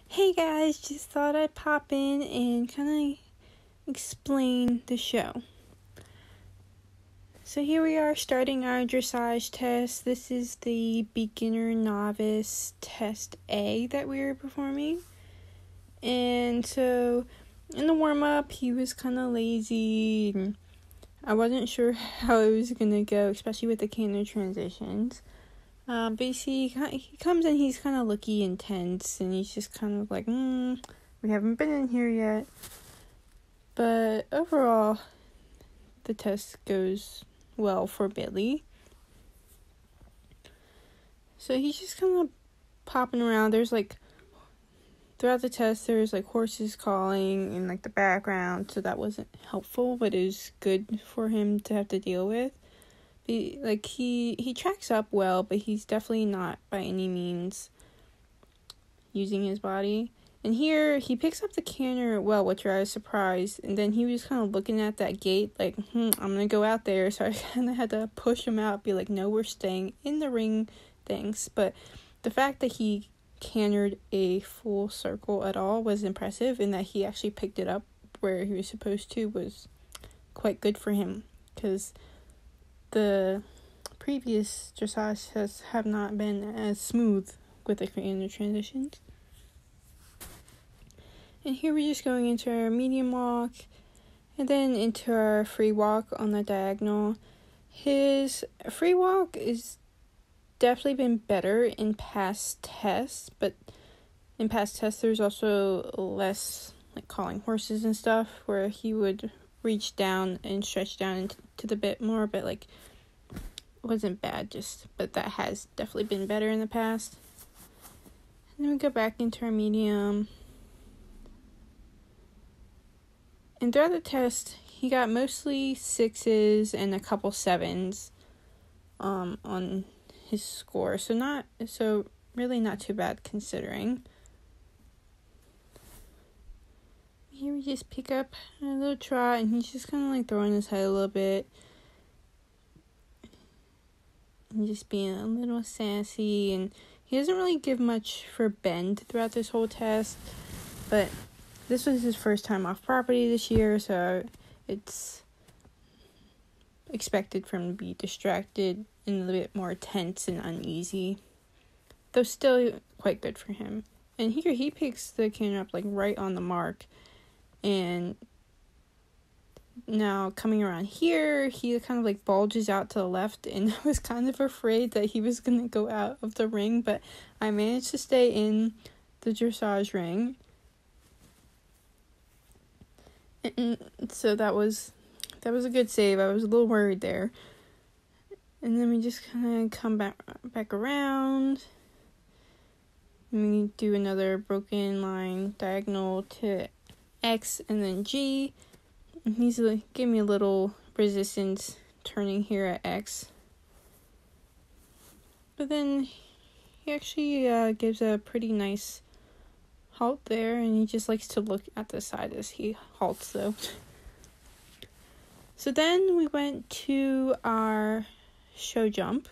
Hey guys, just thought I'd pop in and kind of explain the show. So here we are starting our dressage test. This is the beginner novice test A that we were performing. And so in the warm-up, he was kind of lazy and I wasn't sure how it was going to go, especially with the canter transitions. But you see, he comes in, he's kind of looky and tense, and he's just kind of like, we haven't been in here yet. But overall, the test goes well for Billy. So he's just kind of popping around. There's throughout the test, there's horses calling in the background, so that wasn't helpful, but it was good for him to have to deal with. He tracks up well, but he's definitely not by any means using his body. And here, he picks up the canter well, which I was surprised. And then he was kind of looking at that gate I'm going to go out there. So I kind of had to push him out, be like, no, we're staying in the ring, thanks. But the fact that he cantered a full circle at all was impressive, and that he actually picked it up where he was supposed to was quite good for him, because the previous dressage have not been as smooth with the canter transitions. And here we're just going into our medium walk and then into our free walk on the diagonal. His free walk is definitely been better in past tests, but in past tests there's also less calling horses and stuff, where he would reach down and stretch down into the bit more, but it wasn't bad, but that has definitely been better in the past. And then we go back into our medium. And throughout the test, he got mostly 6s and a couple 7s on his score. So really not too bad considering. Here we just pick up a little trot, and he's just kind of throwing his head a little bit. And just being a little sassy, and he doesn't really give much for bend throughout this whole test, but this was his first time off property this year, so it's expected for him to be distracted and a little bit more tense and uneasy, though still quite good for him. And here he picks the canter up right on the mark, and now coming around here, he kind of bulges out to the left, and I was kind of afraid that he was going to go out of the ring, but I managed to stay in the dressage ring. And so that was a good save. I was a little worried there. And then we just kind of come back around. And we do another broken line diagonal to X and then G. And he's giving me a little resistance turning here at X. But then he actually gives a pretty nice halt there, and he just likes to look at the side as he halts though. So then we went to our show jump,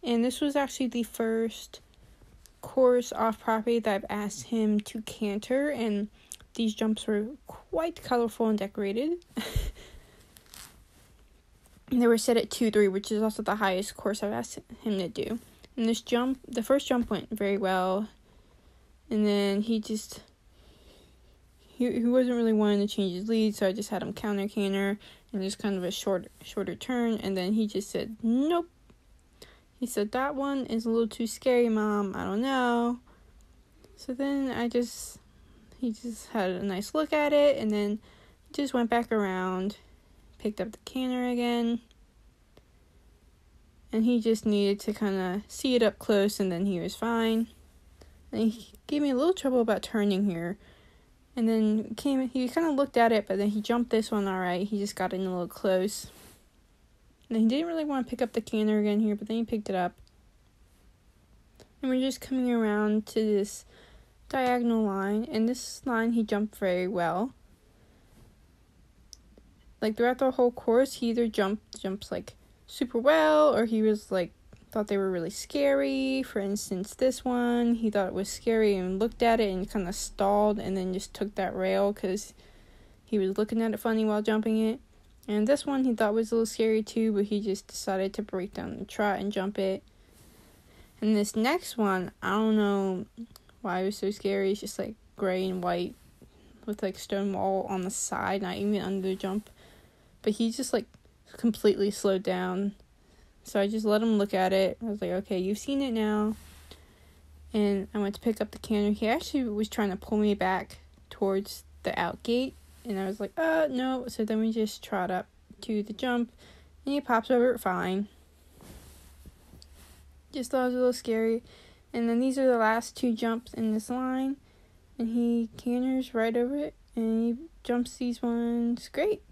and this was actually the first course off property that I've asked him to canter, and these jumps were quite colorful and decorated. And they were set at 2-3, which is also the highest course I've asked him to do. And the first jump went very well. And then he wasn't really wanting to change his lead, so I just had him counter canter and just kind of a shorter turn. And then he just said, nope. He said, that one is a little too scary, Mom. I don't know. So then he just had a nice look at it, and then just went back around, picked up the canter again. And he just needed to kind of see it up close, and then he was fine. And he gave me a little trouble about turning here. And then he kind of looked at it, but then he jumped this one all right. He just got in a little close. And he didn't really want to pick up the canter again here, but then he picked it up. And we're just coming around to this diagonal line. And this line he jumped very well. Throughout the whole course, he either jumps super well, or he was thought they were really scary. For instance, this one, he thought it was scary and looked at it and kind of stalled and then just took that rail because he was looking at it funny while jumping it. And this one he thought was a little scary too, but he just decided to break down the trot and jump it. And this next one, I don't know why it was so scary. It's just like gray and white with like stone wall on the side, not even under the jump. But he just like completely slowed down. So I just let him look at it. I was like, okay, you've seen it now. And I went to pick up the canter. He actually was trying to pull me back towards the out gate. And I was like, no. So then we just trot up to the jump. And he pops over it fine. Just thought it was a little scary. And then these are the last 2 jumps in this line. And he canters right over it. And he jumps these ones great.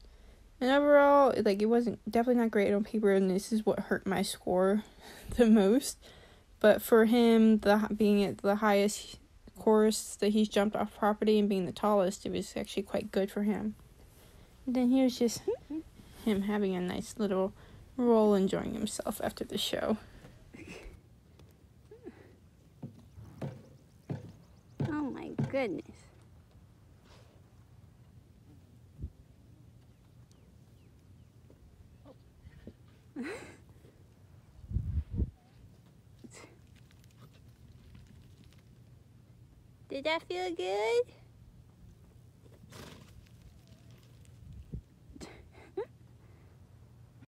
And overall, like, it wasn't definitely not great on paper, and this is what hurt my score the most. But for him, being at the highest course that he's jumped off property and being the tallest, it was actually quite good for him. And then here's just him having a nice little roll, enjoying himself after the show. Oh my goodness. Did that feel good?